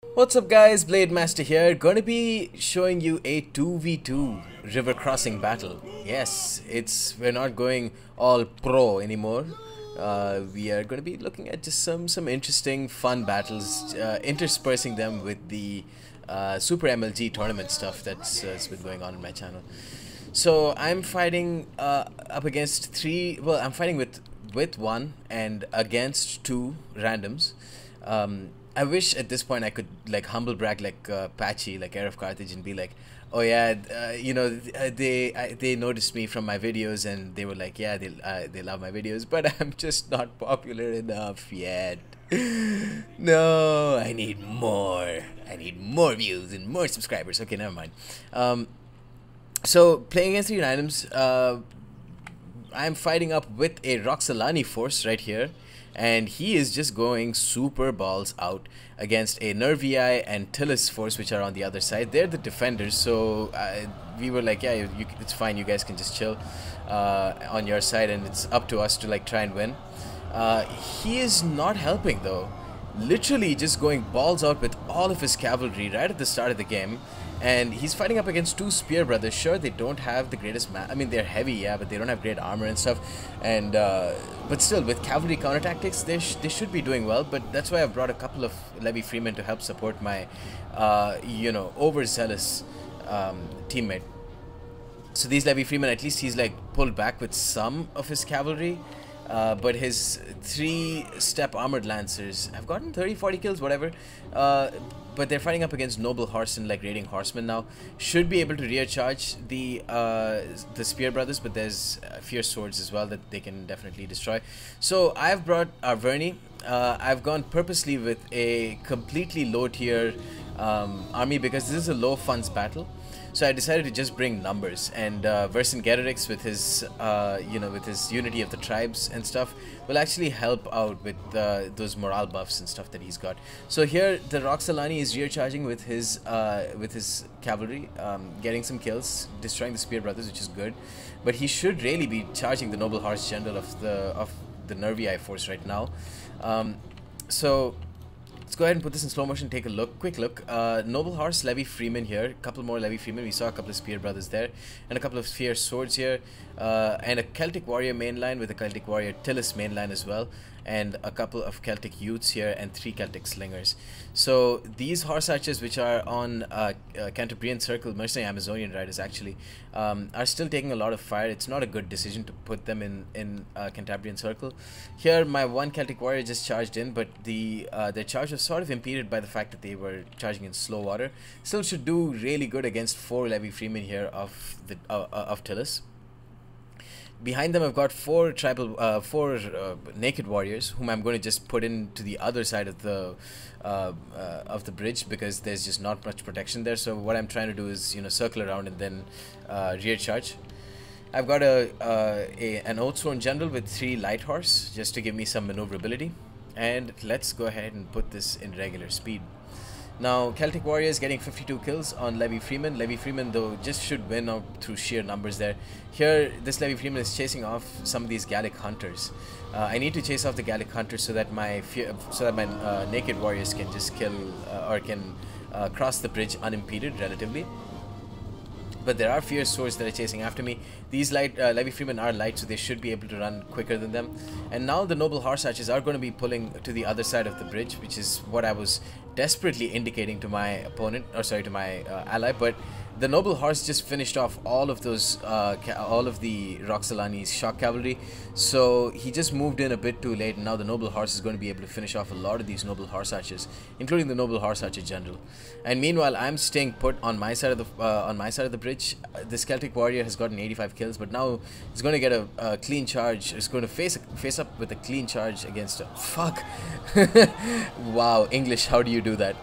What's up guys, Blade Master here, gonna be showing you a 2v2 river crossing battle. Yes, we're not going all pro anymore. We are gonna be looking at just some interesting fun battles, interspersing them with the Super MLG tournament stuff that's been going on in my channel. So I'm fighting up against I'm fighting with one and against two randoms. I wish at this point I could like humble brag like Patchy, like Air of Carthage, and be like, oh yeah, they noticed me from my videos and they were like, yeah, they love my videos, but I'm just not popular enough yet. No, I need more. I need more views and more subscribers. Okay, never mind. So playing against three randoms, I'm fighting up with a Roxolani force right here, and he is just going super balls out against a Nervii and Tillis force, which are on the other side. They're the defenders, so we were like, yeah, it's fine, you guys can just chill on your side, and it's up to us to like try and win. He is not helping though, literally just going balls out with all of his cavalry right at the start of the game. And he's fighting up against two spear brothers. Sure, they don't have the greatest I mean, they're heavy, yeah, but they don't have great armor and stuff. And but still, with cavalry counter tactics, they should be doing well. But that's why I've brought a couple of Levy Freemen to help support my overzealous teammate. So these Levy Freemen, at least he's like pulled back with some of his cavalry. But his 3-step armored lancers have gotten 30-40 kills, whatever. But they're fighting up against noble horse and like raiding horsemen now. Should be able to rear charge the spear brothers, but there's fierce swords as well that they can definitely destroy. So I've brought Arverni. I've gone purposely with a completely low tier army because this is a low funds battle. So I decided to just bring numbers, and Vercingetorix with his with his unity of the tribes and stuff will actually help out with those morale buffs and stuff that he's got. So here the Roxolani is rear charging with his cavalry, getting some kills, destroying the spear brothers, which is good. But he should really be charging the noble horse general of the Nervii force right now. So let's go ahead and put this in slow motion, take a look, quick look. Noble Horse, Levy Freeman here, a couple more Levy Freemen. We saw a couple of Spear Brothers there, and a couple of Fierce Swords here, and a Celtic Warrior mainline with a Celtic Warrior Tillis mainline as well, and a couple of Celtic Youths here, and 3 Celtic Slingers. So these Horse Archers, which are on Cantabrian Circle, Mercenary Amazonian Riders actually, are still taking a lot of fire. It's not a good decision to put them in Cantabrian Circle. Here my one Celtic Warrior just charged in, but their charge was sort of impeded by the fact that they were charging in slow water. Still should do really good against 4 Levy Freemen here of Tillis. Behind them I've got 4 naked warriors, whom I'm going to just put into the other side of the bridge because there's just not much protection there. So what I'm trying to do is circle around and then rear charge. I've got an Oathsworn general with 3 light horse just to give me some maneuverability. And let's go ahead and put this in regular speed. Now, Celtic Warriors getting 52 kills on Levy Freeman. Levy Freeman, though, just should win out through sheer numbers there. Here, this Levy Freeman is chasing off some of these Gallic Hunters. I need to chase off the Gallic Hunters so that my naked warriors can just kill or can cross the bridge unimpeded relatively. But there are fierce swords that are chasing after me. These Levy Freemen are light, so they should be able to run quicker than them. And now the noble horse archers are going to be pulling to the other side of the bridge, which is what I was desperately indicating to my opponent, or sorry, to my ally. But the noble horse just finished off all of those, all of the Roxolani's shock cavalry. So he just moved in a bit too late, and now the noble horse is going to be able to finish off a lot of these noble horse archers, including the noble horse archer general. And meanwhile, I'm staying put on my side of the bridge. This Celtic warrior has gotten 85 kills, but now he's going to get a clean charge. He's going to face up with a clean charge against fuck. Wow, English, how do you do that?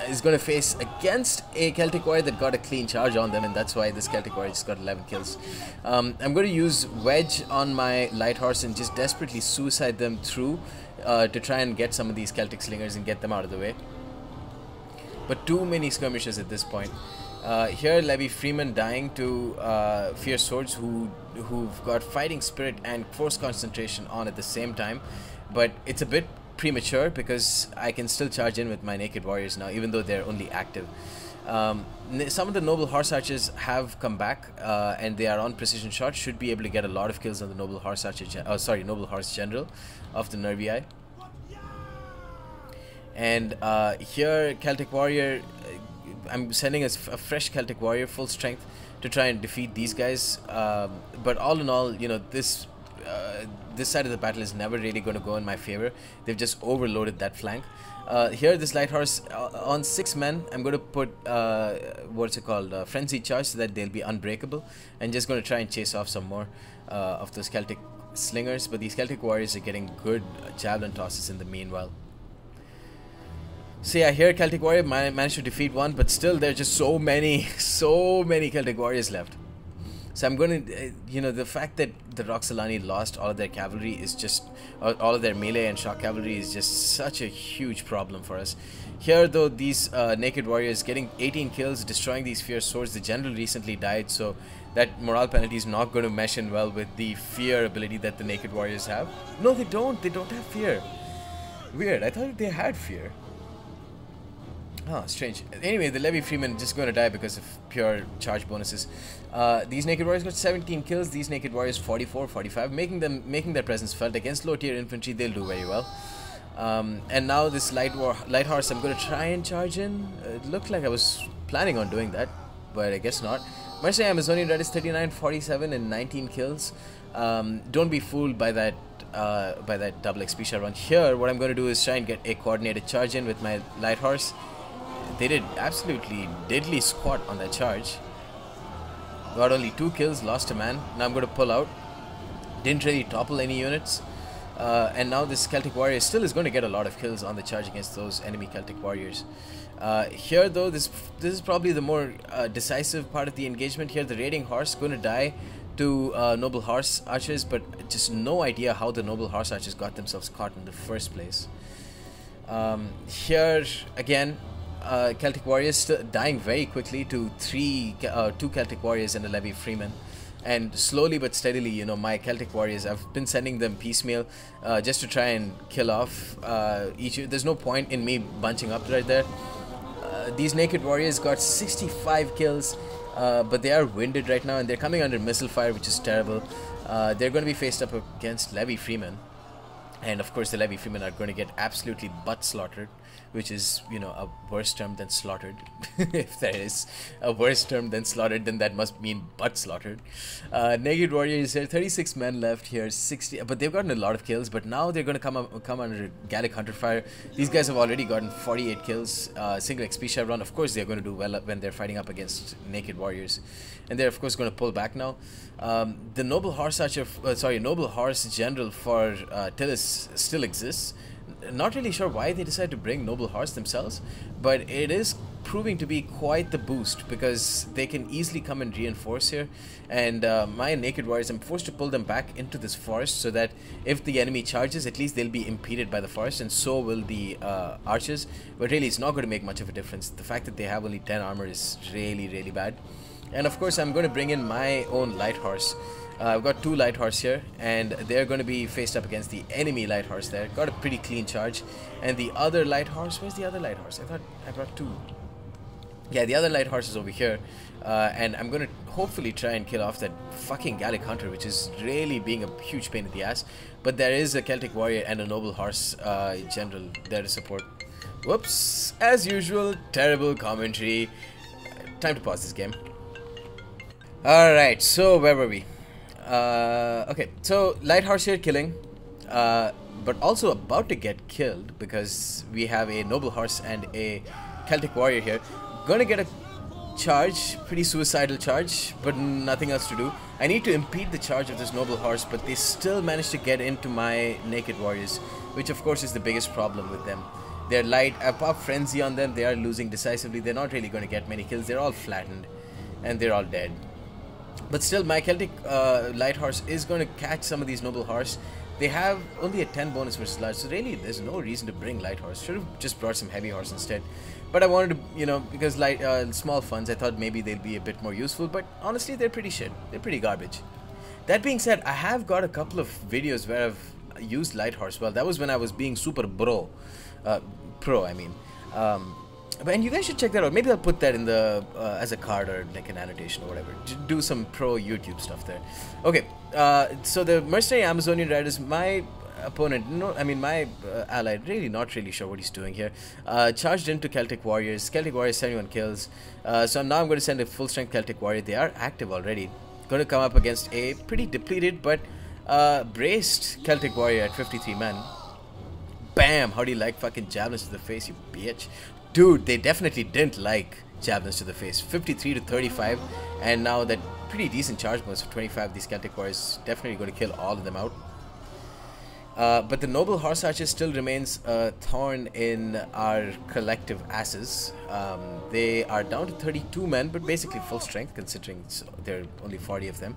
He's going to face against a Celtic warrior that got a clean charge on them, and that's why this Celtic warrior just got 11 kills. I'm going to use Wedge on my light horse and just desperately suicide them through to try and get some of these Celtic slingers and get them out of the way. But too many skirmishes at this point. Here Levy Freeman dying to fierce swords who've got fighting spirit and force concentration on at the same time, but it's a bit premature because I can still charge in with my naked warriors now, even though they're only active. Some of the noble horse archers have come back, and they are on precision shot. Should be able to get a lot of kills on the noble horse archer. Noble horse general of the Nervii. And here, Celtic warrior. I'm sending a fresh Celtic warrior, full strength, to try and defeat these guys. But all in all, you know, this side of the battle is never really going to go in my favor. They've just overloaded that flank. Here, this light horse on 6 men, I'm going to put what's it called, frenzy charge, so that they'll be unbreakable, and just going to try and chase off some more of those Celtic slingers. But these Celtic warriors are getting good javelin tosses in the meanwhile. So yeah, here Celtic warrior managed to defeat one, but still there are just so many Celtic warriors left. So I'm going to, you know, the fact that the Roxolani lost all of their cavalry is just, all of their melee and shock cavalry is just such a huge problem for us. Here though, these naked warriors getting 18 kills, destroying these fierce swords. The general recently died, so that morale penalty is not going to mesh in well with the fear ability that the naked warriors have. No, they don't have fear. Weird, I thought they had fear. Oh, strange. Anyway, the Levy Freeman just going to die because of pure charge bonuses. These naked warriors got 17 kills. These naked warriors 44, 45, making their presence felt against low tier infantry. They'll do very well. And now this light horse, I'm going to try and charge in. It looked like I was planning on doing that, but I guess not. Mercenary Amazonian Red is 39, 47, and 19 kills. Don't be fooled by that double XP shot run. Here, what I'm going to do is try and get a coordinated charge in with my light horse. They did absolutely diddly squat on that charge. Got only 2 kills, lost a man. Now I'm going to pull out. Didn't really topple any units. And now this Celtic warrior still is going to get a lot of kills on the charge against those enemy Celtic warriors. Here though, this is probably the more decisive part of the engagement. Here the raiding horse going to die to noble horse archers, but just no idea how the noble horse archers got themselves caught in the first place. Here again, Celtic warriors still dying very quickly to 2 Celtic warriors and a Levy Freeman. And slowly but steadily, you know, my Celtic warriors, I've been sending them piecemeal just to try and kill off each. There's no point in me bunching up right there. These naked warriors got 65 kills, but they are winded right now, and they're coming under missile fire, which is terrible. They're going to be faced up against Levy Freeman. And of course the Levy Freemen are going to get absolutely butt slaughtered, which is, you know, a worse term than slaughtered. If there is a worse term than slaughtered, then that must mean butt slaughtered. Naked warriors here, 36 men left here, 60, but they've gotten a lot of kills. But now they're going to come under Gallic Hunter fire. These guys have already gotten 48 kills, single XP share run. Of course they're going to do well when they're fighting up against naked warriors, and they're of course going to pull back now. The noble horse archer, noble horse general for Tillis still exists. Not really sure why they decided to bring noble horse themselves, but it is proving to be quite the boost because they can easily come and reinforce here. And my naked warriors, I'm forced to pull them back into this forest so that if the enemy charges, at least they'll be impeded by the forest, and so will the archers. But really, it's not going to make much of a difference. The fact that they have only 10 armor is really bad. And of course, I'm going to bring in my own light horse. I've got 2 light horse here, and they're going to be faced up against the enemy light horse there. Got a pretty clean charge. And the other light horse, where's the other light horse? I thought I brought 2. Yeah, the other light horse is over here. And I'm going to hopefully try and kill off that fucking Gallic Hunter, which is really being a huge pain in the ass. But there is a Celtic warrior and a noble horse general there to support. Whoops. As usual, terrible commentary. Time to pause this game. Alright, so where were we? Okay, so light horse here killing, but also about to get killed because we have a noble horse and a Celtic warrior here. Gonna get a charge, pretty suicidal charge, but nothing else to do. I need to impede the charge of this noble horse, but they still managed to get into my naked warriors, which of course is the biggest problem with them. They're light, I pop frenzy on them, they are losing decisively, they're not really going to get many kills, they're all flattened, and they're all dead. But still, my Celtic light horse is going to catch some of these noble horse. They have only a 10 bonus versus large, so really there's no reason to bring light horse. Should have just brought some heavy horse instead. But I wanted to, you know, because small funds, I thought maybe they'll be a bit more useful. But honestly, they're pretty shit. They're pretty garbage. That being said, I have got a couple of videos where I've, used light horse well. That was when I was being super pro, I mean. And you guys should check that out. Maybe I'll put that in the as a card or like an annotation or whatever. Do some pro YouTube stuff there. Okay, so the mercenary Amazonian riders, my opponent, my ally, really not really sure what he's doing here. Charged into Celtic Warriors. Celtic Warriors 71 kills. So now I'm going to send a full strength Celtic Warrior. They are active already. Going to come up against a pretty depleted but braced Celtic Warrior at 53 men. Bam! How do you like fucking javelins to the face, you bitch? Dude, they definitely didn't like javelins to the face. 53 to 35, and now that pretty decent charge bonus of 25, these Celtic Warriors definitely going to kill all of them out. But the noble horse archer still remains a thorn in our collective asses. They are down to 32 men, but basically full strength considering there are only 40 of them.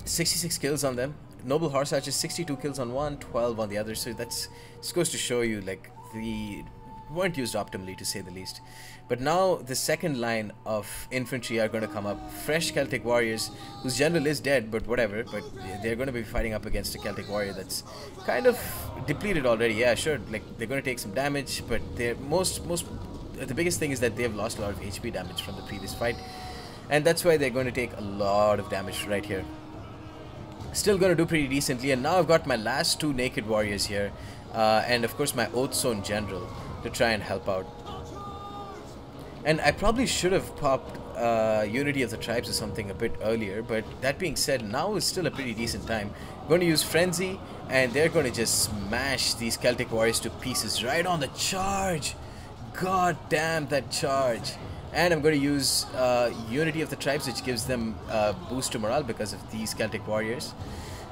66 kills on them. Noble horse archer 62 kills on one, 12 on the other. So that's just goes to show you like the weren't used optimally, to say the least. But now the second line of infantry are going to come up. Fresh Celtic warriors whose general is dead, but whatever. But they're going to be fighting up against a Celtic warrior that's kind of depleted already. Yeah, sure, like they're going to take some damage, but they're the biggest thing is that they've lost a lot of HP damage from the previous fight, and that's why they're going to take a lot of damage right here. Still going to do pretty decently, and now I've got my last two naked warriors here, and of course my Oathzone general to try and help out. And I probably should have popped Unity of the Tribes or something a bit earlier, but that being said, now is still a pretty decent time. I'm going to use Frenzy, and they're going to just smash these Celtic warriors to pieces right on the charge. God damn that charge. And I'm going to use Unity of the Tribes, which gives them a boost to morale because of these Celtic warriors.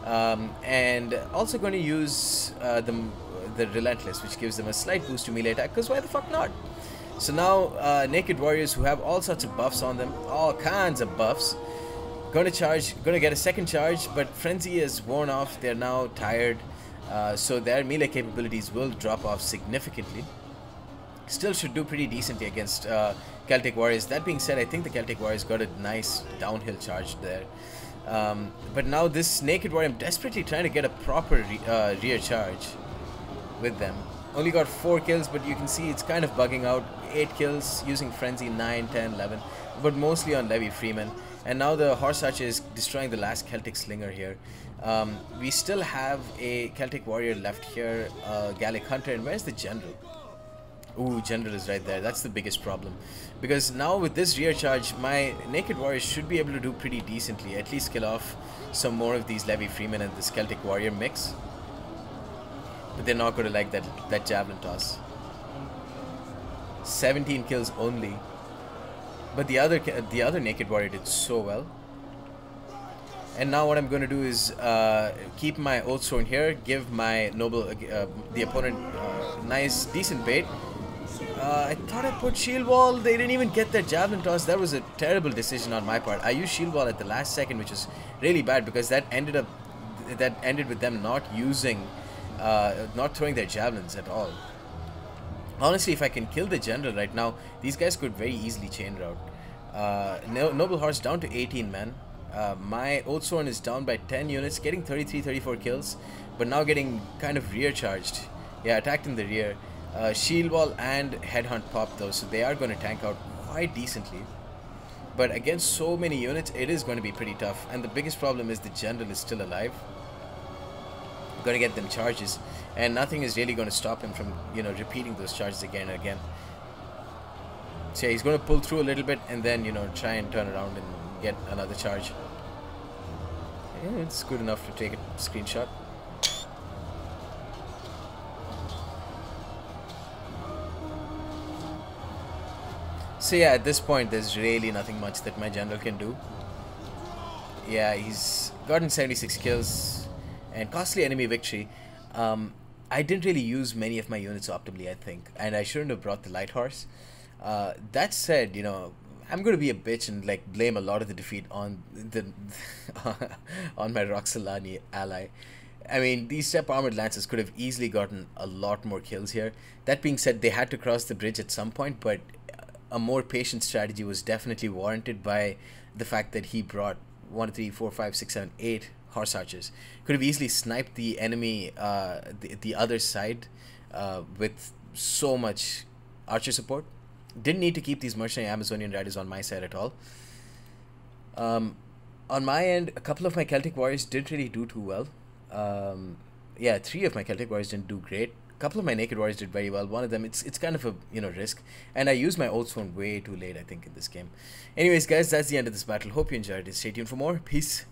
And also going to use the Relentless, which gives them a slight boost to melee attack, because why the fuck not? So now naked warriors who have all sorts of buffs on them, all kinds of buffs, going to charge, going to get a second charge, but Frenzy is worn off. They're now tired, so their melee capabilities will drop off significantly. Still should do pretty decently against Celtic warriors. That being said, I think the Celtic warriors got a nice downhill charge there. But now this naked warrior, I'm desperately trying to get a proper rear charge with them. Only got 4 kills, but you can see it's kind of bugging out. 8 kills using Frenzy, 9, 10, 11, but mostly on Levy Freeman. And now the Horse Archer is destroying the last Celtic Slinger here. We still have a Celtic Warrior left here, Gallic Hunter, and where's the General? Ooh, General is right there. That's the biggest problem. Because now with this rear charge, my Naked Warriors should be able to do pretty decently. At least kill off some more of these Levy Freeman and this Celtic Warrior mix. But they're not going to like that Javelin Toss. 17 kills only. But the other Naked Warrior did so well. And now what I'm going to do is keep my Oathstone here, give my noble the opponent nice decent bait. I thought I put Shield Wall. They didn't even get that Javelin Toss. That was a terrible decision on my part. I used Shield Wall at the last second, which was really bad because that ended with them not using, not throwing their javelins at all. Honestly, if I can kill the General right now, these guys could very easily chain route. Noble Horse down to 18 men. My Oathstone is down by 10 units, getting 33-34 kills, but now getting kind of rear charged. Yeah, attacked in the rear. Shield Wall and Headhunt popped though, so they are going to tank out quite decently. But against so many units, it is going to be pretty tough. And the biggest problem is the General is still alive. Going to get them charges, and nothing is really going to stop him from, repeating those charges again and again. So yeah, he's going to pull through a little bit and then, try and turn around and get another charge. Yeah, it's good enough to take a screenshot. So yeah, at this point there's really nothing much that my General can do. Yeah, he's gotten 76 kills and costly enemy victory. I didn't really use many of my units optimally, I think, and I shouldn't have brought the Light Horse. That said, I'm going to be a bitch and like blame a lot of the defeat on the on my Roxolani ally. I mean, these Step Armored Lancers could have easily gotten a lot more kills here. That being said, they had to cross the bridge at some point, but a more patient strategy was definitely warranted by the fact that he brought 1, 3, 4, 5, 6, 7, 8 horse archers. Could have easily sniped the enemy, the other side, with so much archer support. Didn't need to keep these mercenary Amazonian riders on my side at all. On my end, a couple of my Celtic warriors didn't really do too well. Yeah, 3 of my Celtic warriors didn't do great. A couple of my naked warriors did very well. One of them, it's kind of a risk, and I used my old stone way too late, I think, in this game. Anyways, guys, that's the end of this battle. Hope you enjoyed it. Stay tuned for more. Peace.